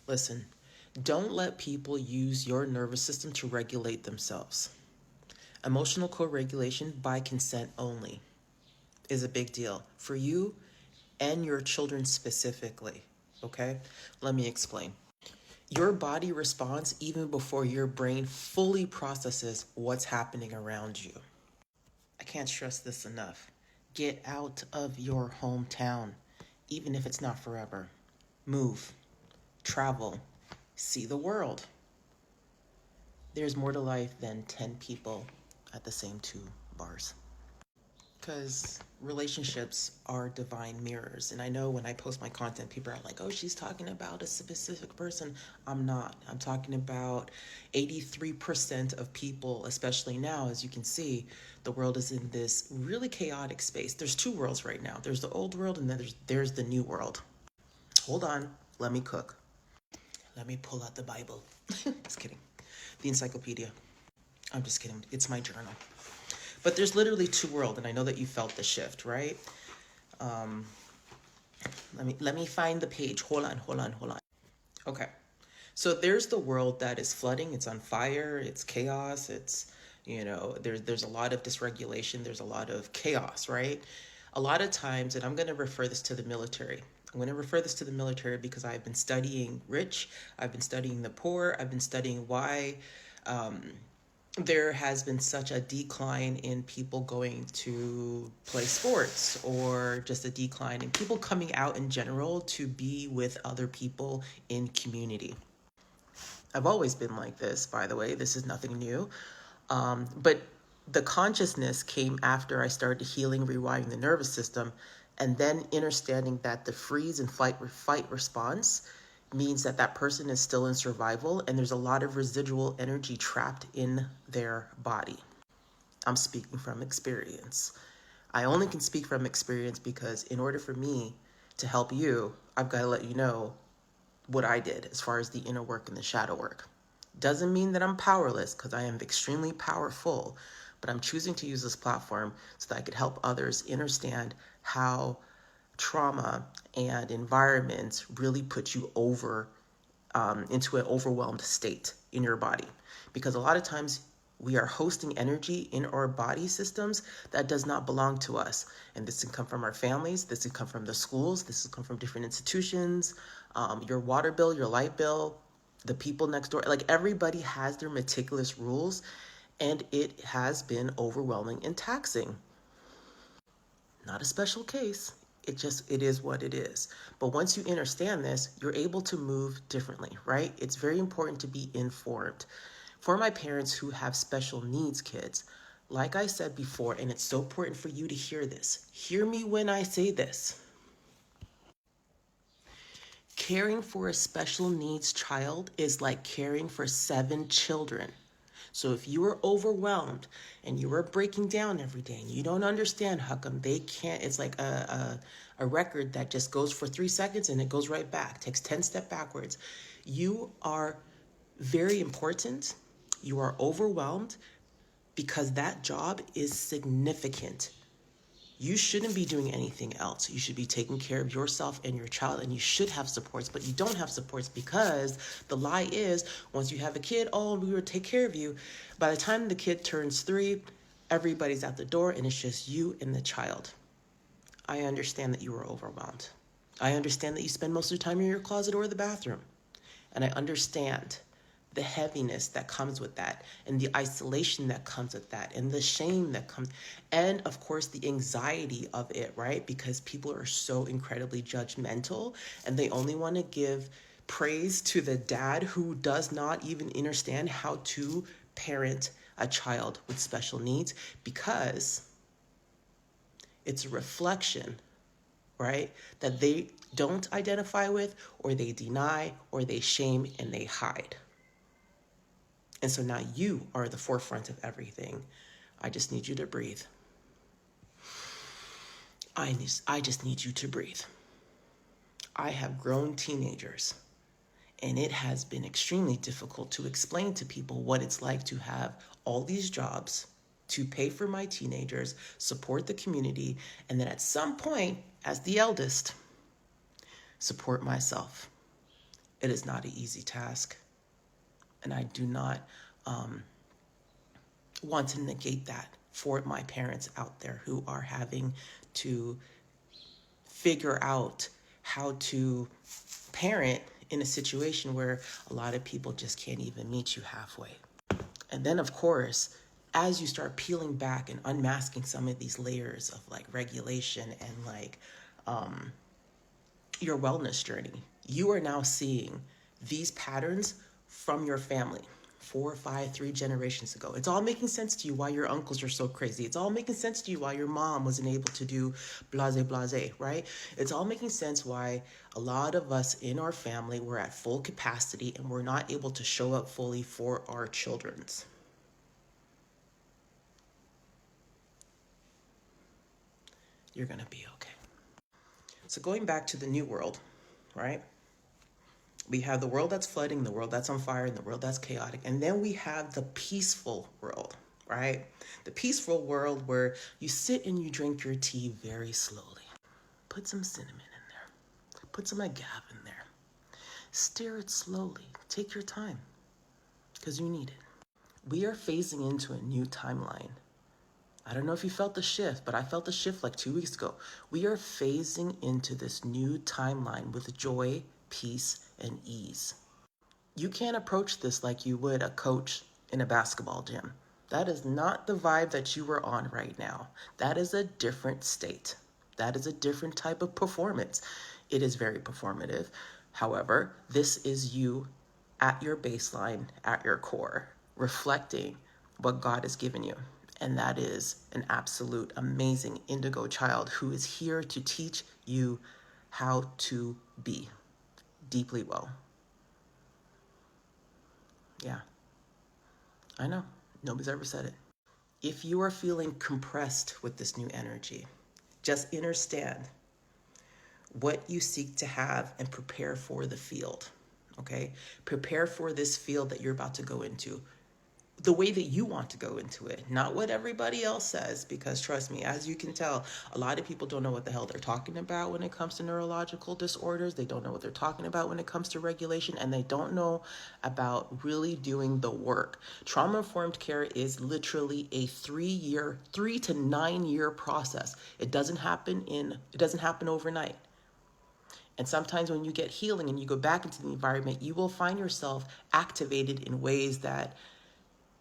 Listen, don't let people use your nervous system to regulate themselves. Emotional co-regulation by consent only is a big deal for you and your children specifically. Okay? Let me explain. Your body responds even before your brain fully processes what's happening around you. I can't stress this enough. Get out of your hometown, even if it's not forever. Move, travel, see the world. There's more to life than 10 people at the same two bars. Because relationships are divine mirrors. And I know when I post my content, people are like, oh, she's talking about a specific person. I'm not. I'm talking about 83% of people, especially now, as you can see, the world is in this really chaotic space. There's two worlds right now. There's the old world and then there's the new world. Hold on. Let me cook. Let me pull out the Bible. Just kidding. The encyclopedia. I'm just kidding. It's my journal. But there's literally two worlds, and I know that you felt the shift, right? Let me find the page. Hold on. Okay. So there's the world that is flooding, it's on fire, it's chaos, it's there's a lot of dysregulation, there's a lot of chaos, right? A lot of times, and I'm gonna refer this to the military. I'm going to refer this to the military because I've been studying rich, I've been studying the poor, I've been studying why there has been such a decline in people going to play sports, or just a decline in people coming out in general to be with other people in community. I've always been like this, by the way. This is nothing new. But the consciousness came after I started healing, rewiring the nervous system, and then understanding that the freeze and fight response means that that person is still in survival and there's a lot of residual energy trapped in their body. I'm speaking from experience. I only can speak from experience because in order for me to help you, I've got to let you know what I did as far as the inner work and the shadow work. Doesn't mean that I'm powerless, because I am extremely powerful, but I'm choosing to use this platform so that I could help others understand how trauma and environments really put you over into an overwhelmed state in your body. Because a lot of times we are hosting energy in our body systems that does not belong to us. And this can come from our families, this can come from the schools, this can come from different institutions, your water bill, your light bill, the people next door. Like, everybody has their meticulous rules, and it has been overwhelming and taxing. Not a special case. It is what it is. But once you understand this, you're able to move differently, right? It's very important to be informed. For my parents who have special needs kids, like I said before, and it's so important for you to hear this. Hear me when I say this. Caring for a special needs child is like caring for 7 children. So if you are overwhelmed and you are breaking down every day and you don't understand how come they can't, it's like a record that just goes for 3 seconds and it goes right back, takes 10 steps backwards. You are very important. You are overwhelmed because that job is significant. You shouldn't be doing anything else. You should be taking care of yourself and your child, and you should have supports, but you don't have supports because the lie is once you have a kid, oh, we will take care of you. By the time the kid turns 3, everybody's at the door and it's just you and the child. I understand that you are overwhelmed. I understand that you spend most of your time in your closet or the bathroom. And I understand the heaviness that comes with that, and the isolation that comes with that, and the shame that comes, and of course the anxiety of it, right? Because people are so incredibly judgmental, and they only want to give praise to the dad who does not even understand how to parent a child with special needs, because it's a reflection, right, that they don't identify with, or they deny, or they shame and they hide. And so now you are the forefront of everything. I just need you to breathe. I just need you to breathe. I have grown teenagers, and it has been extremely difficult to explain to people what it's like to have all these jobs, to pay for my teenagers, support the community, and then at some point, as the eldest, support myself. It is not an easy task. And I do not want to negate that for my parents out there who are having to figure out how to parent in a situation where a lot of people just can't even meet you halfway. And then, of course, as you start peeling back and unmasking some of these layers of like regulation and like your wellness journey, you are now seeing these patterns from your family 4, 5, 3 generations ago. It's all making sense to you why your uncles are so crazy. It's all making sense to you why your mom wasn't able to do blase blase, right? It's all making sense why a lot of us in our family were at full capacity and we're not able to show up fully for our children's. You're gonna be okay. So going back to the new world, right? We have the world that's flooding, the world that's on fire, and the world that's chaotic. And then we have the peaceful world, right? The peaceful world where you sit and you drink your tea very slowly. Put some cinnamon in there. Put some agave in there. Stir it slowly. Take your time because you need it. We are phasing into a new timeline. I don't know if you felt the shift, but I felt the shift like 2 weeks ago. We are phasing into this new timeline with joy, peace, and ease. You can't approach this like you would a coach in a basketball gym. That is not the vibe that you are on right now. That is a different state. That is a different type of performance. It is very performative. However, this is you at your baseline, at your core, reflecting what God has given you. And that is an absolute amazing indigo child who is here to teach you how to be deeply well. Yeah, I know. Nobody's ever said it. If you are feeling compressed with this new energy, just understand what you seek to have and prepare for the field. Okay? Prepare for this field that you're about to go into the way that you want to go into it, not what everybody else says, because trust me, as you can tell, a lot of people don't know what the hell they're talking about when it comes to neurological disorders. They don't know what they're talking about when it comes to regulation, and they don't know about really doing the work. Trauma-informed care is literally a 3 to 9 year process. It doesn't happen overnight. And sometimes when you get healing and you go back into the environment, you will find yourself activated in ways that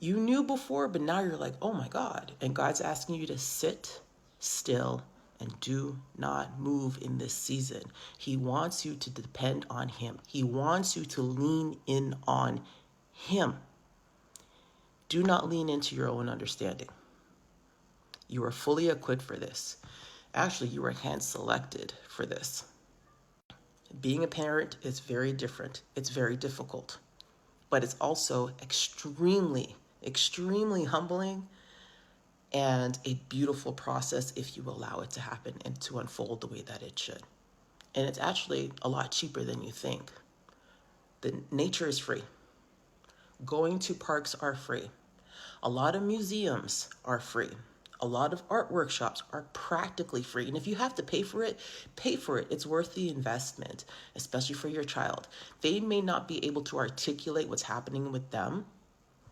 you knew before, but now you're like, oh my God. And God's asking you to sit still and do not move in this season. He wants you to depend on Him. He wants you to lean in on Him. Do not lean into your own understanding. You are fully equipped for this. Actually, you were hand selected for this. Being a parent is very different. It's very difficult, but it's also extremely humbling and a beautiful process if you allow it to happen and to unfold the way that it should. And it's actually a lot cheaper than you think. The nature is free. Going to parks are free. A lot of museums are free. A lot of art workshops are practically free. And if you have to pay for it, pay for it. It's worth the investment, especially for your child. They may not be able to articulate what's happening with them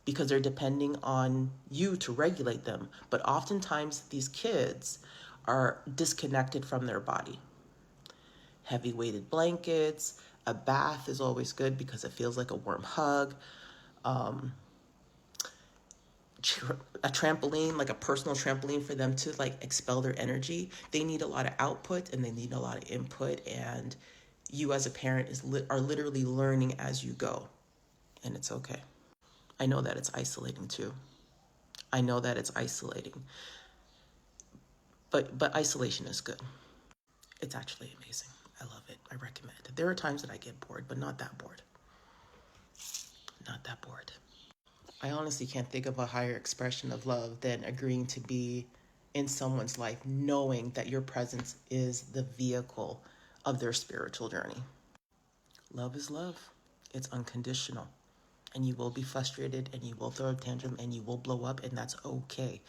because they're depending on you to regulate them. But oftentimes these kids are disconnected from their body. Heavy weighted blankets, a bath is always good because it feels like a warm hug. A trampoline, like a personal trampoline for them to like expel their energy. They need a lot of output and they need a lot of input. And you as a parent are literally learning as you go. And it's okay. I know that it's isolating too. I know that it's isolating. But isolation is good. It's actually amazing. I love it. I recommend it. There are times that I get bored, but not that bored. Not that bored. I honestly can't think of a higher expression of love than agreeing to be in someone's life, knowing that your presence is the vehicle of their spiritual journey. Love is love. It's unconditional. And you will be frustrated and you will throw a tantrum and you will blow up, and that's okay.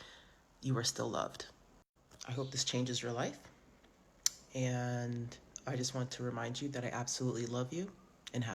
You are still loved. I hope this changes your life. And I just want to remind you that I absolutely love you and have